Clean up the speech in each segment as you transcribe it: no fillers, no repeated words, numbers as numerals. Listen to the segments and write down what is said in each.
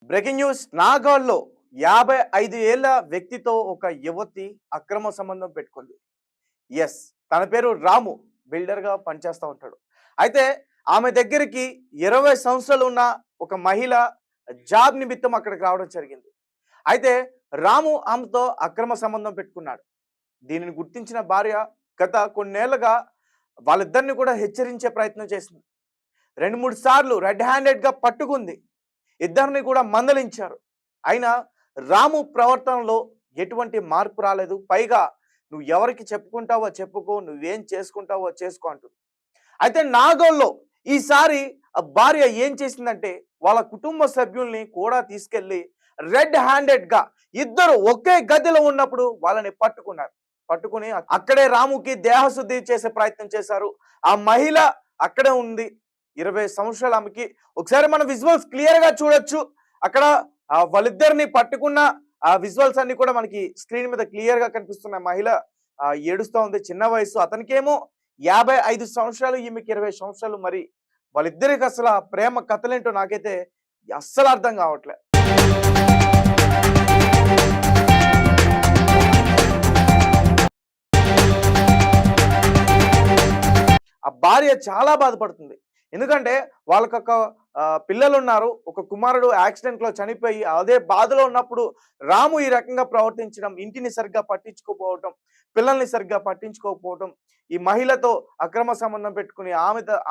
Breaking news. నాగాల్లో 55 ఏళ్ల వ్యక్తితో ఒక యువతి అక్రమ సంబంధం పెట్టుకుంది. ఎస్, తన పేరు రాము. బిల్డర్ గా పనిచేస్తూ ఉంటాడు. అయితే ఆమె దగ్గరికి 20 సంవత్సరాలు ఉన్న ఒక మహిళ జాబ్ నిమిత్తం అక్కడికి రావడం జరిగింది. అయితే రాము ఆమెతో అక్రమ సంబంధం పెట్టుకున్నాడు. దీనిని గుర్తించిన భార్య గత కొన్నేళ్లుగా వాళ్ళిద్దరిని కూడా హెచ్చరించే ప్రయత్నం చేసింది. 2-3 సార్లు రెడ్ హ్యాండెడ్ గా పట్టుకుంది. ఇద్దరిని కూడా మందలించారు. అయినా రాము ప్రవర్తనలో ఎటువంటి మార్పు రాలేదు. పైగా నువ్వు ఎవరికి చెప్పుకుంటావో చెప్పుకో, నువ్వేం చేసుకుంటావో చేసుకో అంటుంది. అయితే నాగోల్లో ఈసారి ఆ భార్య ఏం చేసిందంటే వాళ్ళ కుటుంబ సభ్యుల్ని కూడా తీసుకెళ్లి రెడ్ హ్యాండెడ్ గా ఇద్దరు ఒకే గదిలో ఉన్నప్పుడు వాళ్ళని పట్టుకున్నారు. పట్టుకుని అక్కడే రాముకి దేహశుద్ధి చేసే ప్రయత్నం చేశారు. ఆ మహిళ అక్కడే ఉంది. 20 సంవత్సరాల ఆమెకి. ఒకసారి మన విజువల్స్ క్లియర్ గా చూడొచ్చు. అక్కడ వాళ్ళిద్దరిని పట్టుకున్న ఆ విజువల్స్ అన్ని కూడా మనకి స్క్రీన్ మీద క్లియర్ గా కనిపిస్తున్న మహిళ ఏడుస్తూ ఉంది. చిన్న వయసు. అతనికేమో 55 సంవత్సరాలు, ఈమెకి 20 సంవత్సరాలు. మరి వాళ్ళిద్దరికి అసలు ఆ ప్రేమ కథలేంటో నాకైతే అస్సలు అర్థం కావట్లే. ఆ భార్య చాలా బాధపడుతుంది. ఎందుకంటే వాళ్ళకొక పిల్లలు ఉన్నారు. ఒక కుమారుడు యాక్సిడెంట్ లో చనిపోయి అదే బాధలో ఉన్నప్పుడు రాము ఈ రకంగా ప్రవర్తించడం, ఇంటిని సరిగ్గా పట్టించుకోకపోవటం, పిల్లల్ని సరిగ్గా పట్టించుకోకపోవటం, ఈ మహిళతో అక్రమ సంబంధం పెట్టుకుని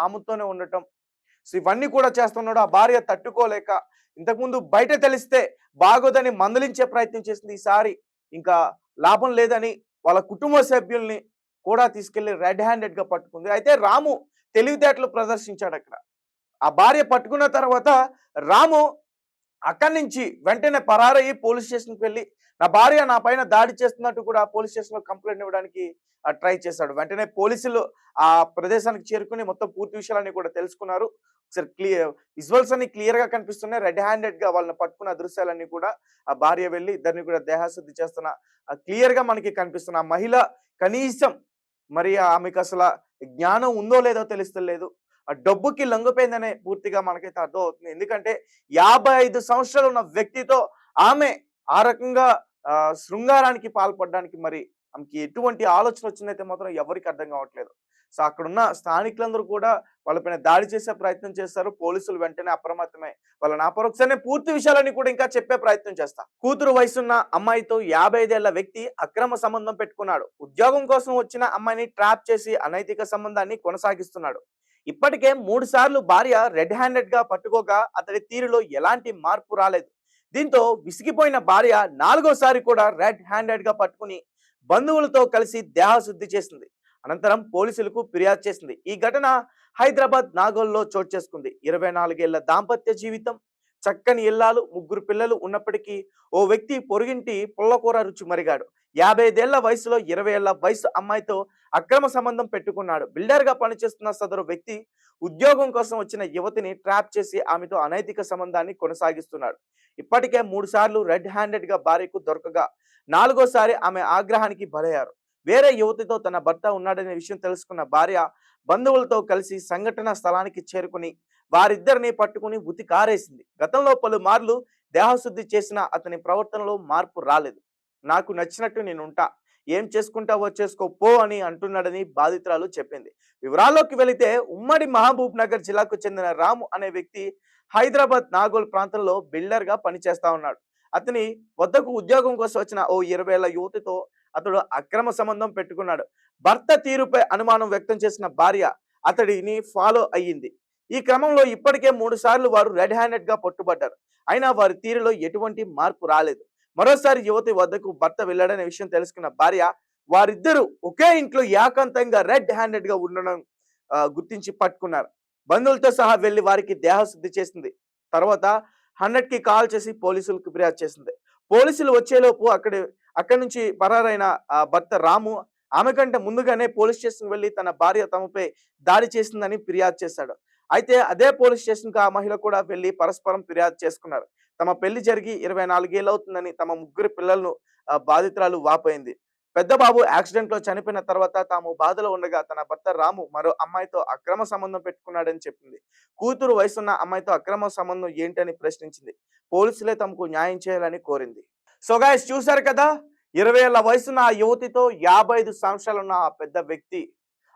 ఆమెతోనే ఉండటం, సో ఇవన్నీ కూడా చేస్తున్నాడు. ఆ భార్య తట్టుకోలేక ఇంతకుముందు బయట తెలిస్తే బాగోదని మందలించే ప్రయత్నం చేసింది. ఈసారి ఇంకా లాభం లేదని వాళ్ళ కుటుంబ సభ్యుల్ని కూడా తీసుకెళ్లి రెడ్ హ్యాండెడ్ గా పట్టుకుంది. అయితే రాము తెలివితేటలు ప్రదర్శించాడు అక్కడ. ఆ భార్య పట్టుకున్న తర్వాత రాము అక్కడి నుంచి వెంటనే పరారయ్యి పోలీస్ స్టేషన్కి వెళ్ళి నా భార్య నా పైన దాడి చేస్తున్నట్టు కూడా పోలీస్ స్టేషన్ లో కంప్లైంట్ ఇవ్వడానికి ట్రై చేశాడు. వెంటనే పోలీసులు ఆ ప్రదేశానికి చేరుకుని మొత్తం పూర్తి విషయాలన్నీ కూడా తెలుసుకున్నారు. ఒకసారి విజువల్స్ అన్ని క్లియర్ గా కనిపిస్తున్నాయి. రెడ్ హ్యాండెడ్ గా వాళ్ళని పట్టుకున్న దృశ్యాలన్నీ కూడా ఆ భార్య వెళ్ళి ఇద్దరిని కూడా దేహశుద్ధి చేస్తున్న క్లియర్ గా మనకి కనిపిస్తున్న ఆ మహిళ కనీసం మరి ఆమెకు అసలు జ్ఞానం ఉందో లేదో తెలుస్తలేదు. ఆ డబ్బుకి లొంగిపోయిందనే పూర్తిగా మనకైతే అర్థం అవుతుంది. ఎందుకంటే 55 సంవత్సరాలు ఉన్న వ్యక్తితో ఆమె ఆ రకంగా శృంగారానికి పాల్పడడానికి మరి ఆమెకి ఎటువంటి ఆలోచన వచ్చిందైతే మాత్రం ఎవరికి అర్థం కావట్లేదు. సో అక్కడున్న స్థానికులందరూ కూడా వాళ్ళపైన దాడి చేసే ప్రయత్నం చేస్తారు. పోలీసులు వెంటనే అప్రమత్తమై వాళ్ళని ఆపరు. ఒకసారి పూర్తి విషయాలన్నీ కూడా ఇంకా చెప్పే ప్రయత్నం చేస్తా. కూతురు వయసున్న అమ్మాయితో 55 ఏళ్ల వ్యక్తి అక్రమ సంబంధం పెట్టుకున్నాడు. ఉద్యోగం కోసం వచ్చిన అమ్మాయిని ట్రాప్ చేసి అనైతిక సంబంధాన్ని కొనసాగిస్తున్నాడు. ఇప్పటికే 3 సార్లు భార్య రెడ్ హ్యాండెడ్ గా పట్టుకోగా అతడి తీరులో ఎలాంటి మార్పు రాలేదు. దీంతో విసిగిపోయిన భార్య 4వసారి కూడా రెడ్ హ్యాండెడ్ గా పట్టుకుని బంధువులతో కలిసి దేహశుద్ధి చేసింది. అనంతరం పోలీసులకు ఫిర్యాదు చేసింది. ఈ ఘటన హైదరాబాద్ నాగోల్లో చోటు చేసుకుంది. 24 ఏళ్ల దాంపత్య జీవితం, చక్కని ఇల్లాలు, 3 పిల్లలు ఉన్నప్పటికీ ఓ వ్యక్తి పొరుగింటి పుల్లకూర రుచి మరిగాడు. 55 ఏళ్ల వయసులో 20 ఏళ్ల వయసు అమ్మాయితో అక్రమ సంబంధం పెట్టుకున్నాడు. బిల్డర్ గా పనిచేస్తున్న సదరు వ్యక్తి ఉద్యోగం కోసం వచ్చిన యువతిని ట్రాప్ చేసి ఆమెతో అనైతిక సంబంధాన్ని కొనసాగిస్తున్నాడు. ఇప్పటికే 3 సార్లు రెడ్ హ్యాండెడ్ గా భార్యకు దొరకగా 4వసారి ఆమె ఆగ్రహానికి బలయ్యారు. వేరే యువతితో తన భర్త ఉన్నాడనే విషయం తెలుసుకున్న భార్య బంధువులతో కలిసి సంఘటన స్థలానికి చేరుకుని వారిద్దరిని పట్టుకుని ఉతికారేసింది. గతంలో పలుమార్లు దేహశుద్ధి చేసిన అతని ప్రవర్తనలో మార్పు రాలేదు. నాకు నచ్చినట్టు నేనుంటా, ఏం చేసుకుంటావో చేసుకో పో అని అంటున్నాడని బాధితురాలు చెప్పింది. వివరాల్లోకి వెళితే ఉమ్మడి మహబూబ్ నగర్ జిల్లాకు చెందిన రాము అనే వ్యక్తి హైదరాబాద్ నాగోల్ ప్రాంతంలో బిల్డర్ గా పనిచేస్తా ఉన్నాడు. అతని వద్దకు ఉద్యోగం కోసం వచ్చిన ఓ 20 ఏళ్ల యువతితో అతడు అక్రమ సంబంధం పెట్టుకున్నాడు. భర్త తీరుపై అనుమానం వ్యక్తం చేసిన భార్య అతడిని ఫాలో అయ్యింది. ఈ క్రమంలో ఇప్పటికే 3 సార్లు వారు రెడ్ హ్యాండెడ్ గా పట్టుబడ్డారు. అయినా వారి తీరులో ఎటువంటి మార్పు రాలేదు. మరోసారి యువతి వద్దకు భర్త వెళ్ళాడనే విషయం తెలుసుకున్న భార్య వారిద్దరూ ఒకే ఇంట్లో ఏకాంతంగా రెడ్ హ్యాండెడ్ గా ఉండడం గుర్తించి పట్టుకున్నారు. బంధువులతో సహా వెళ్లి వారికి దేహశుద్ధి చేసింది. తర్వాత 100కి కాల్ చేసి పోలీసులకు ఫిర్యాదు చేసింది. పోలీసులు వచ్చేలోపు అక్కడి నుంచి పరారైన భర్త రాము ఆమె కంటే ముందుగానే పోలీస్ స్టేషన్ వెళ్లి తన భార్య తమపై దాడి చేసిందని ఫిర్యాదు చేశాడు. అయితే అదే పోలీస్ స్టేషన్ కు ఆ మహిళ కూడా వెళ్లి పరస్పరం ఫిర్యాదు చేసుకున్నారు. తమ పెళ్లి జరిగి 24 ఏళ్ళు అవుతుందని, తమ 3 పిల్లలను బాధితురాలు వాపోయింది. పెద్ద బాబు యాక్సిడెంట్ లో చనిపోయిన తర్వాత తాము బాధలో ఉండగా తన భర్త రాము మరో అమ్మాయితో అక్రమ సంబంధం పెట్టుకున్నాడని చెప్పింది. కూతురు వయసున్న అమ్మాయితో అక్రమ సంబంధం ఏంటని ప్రశ్నించింది. పోలీసులే తమకు న్యాయం చేయాలని కోరింది. సో గైస్, చూశారు కదా, 20 ఏళ్ల వయసున్న ఆ యువతితో 55 సంవత్సరాలున్న ఆ పెద్ద వ్యక్తి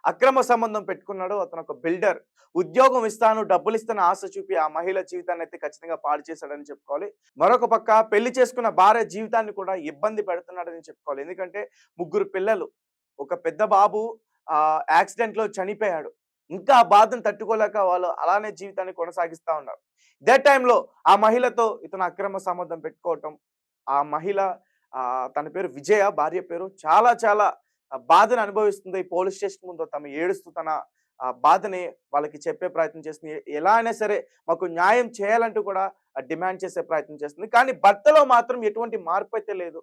అక్రమ సంబంధం పెట్టుకున్నాడు. అతను ఒక బిల్డర్. ఉద్యోగం ఇస్తాను, డబ్బులు ఇస్తాను ఆశ చూపి ఆ మహిళ జీవితాన్ని అయితే ఖచ్చితంగా పాడు చేశాడని చెప్పుకోవాలి. మరొక పక్క పెళ్లి చేసుకున్న భార్య జీవితాన్ని కూడా ఇబ్బంది పెడుతున్నాడని చెప్పుకోవాలి. ఎందుకంటే 3 పిల్లలు, ఒక పెద్ద బాబు యాక్సిడెంట్ లో చనిపోయాడు. ఇంకా ఆ బాధను తట్టుకోలేక వాళ్ళు అలానే జీవితాన్ని కొనసాగిస్తా ఉన్నారు. ఇదే టైంలో ఆ మహిళతో ఇతను అక్రమ సంబంధం పెట్టుకోవటం, ఆ మహిళ తన పేరు విజయ, భార్య పేరు, చాలా చాలా బాధను అనుభవిస్తుంది. పోలీస్ స్టేషన్ ముందు తమ ఏడుస్తూ తన బాధని వాళ్ళకి చెప్పే ప్రయత్నం చేస్తుంది. ఎలా అయినా సరే మాకు న్యాయం చేయాలంటూ కూడా డిమాండ్ చేసే ప్రయత్నం చేస్తుంది. కానీ భర్తలో మాత్రం ఎటువంటి మార్పు అయితే లేదు.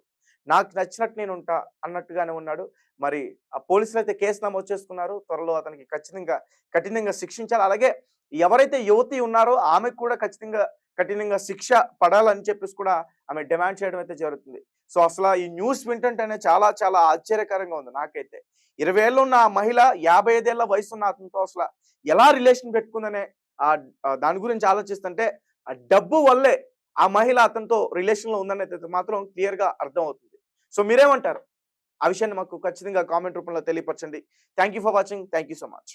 నాకు నచ్చినట్టు నేను ఉంటా అన్నట్టుగానే ఉన్నాడు. మరి ఆ పోలీసులు అయితే కేసు నమోదు చేసుకున్నారు. త్వరలో అతనికి ఖచ్చితంగా కఠినంగా శిక్షించాలి. అలాగే ఎవరైతే యువతి ఉన్నారో ఆమెకు కూడా ఖచ్చితంగా కఠినంగా శిక్ష పడాలని చెప్పేసి కూడా ఆమె డిమాండ్ చేయడం అయితే జరుగుతుంది. సో అసలు ఈ న్యూస్ వింటుంటేనే చాలా చాలా ఆశ్చర్యకరంగా ఉంది నాకైతే. 20 ఏళ్ళు ఉన్న ఆ మహిళ 55 ఏళ్ల వయసున్న అతనితో అసలు ఎలా రిలేషన్ పెట్టుకుందనే దాని గురించి ఆలోచిస్తుంటే ఆ డబ్బు వల్లే ఆ మహిళ అతనితో రిలేషన్ లో ఉందనేది మాత్రం క్లియర్ గా అర్థమవుతుంది. సో మీరేమంటారు? ఆ విషయాన్ని మాకు ఖచ్చితంగా కామెంట్ రూపంలో తెలియపరచండి. Thank you for watching. Thank you so much.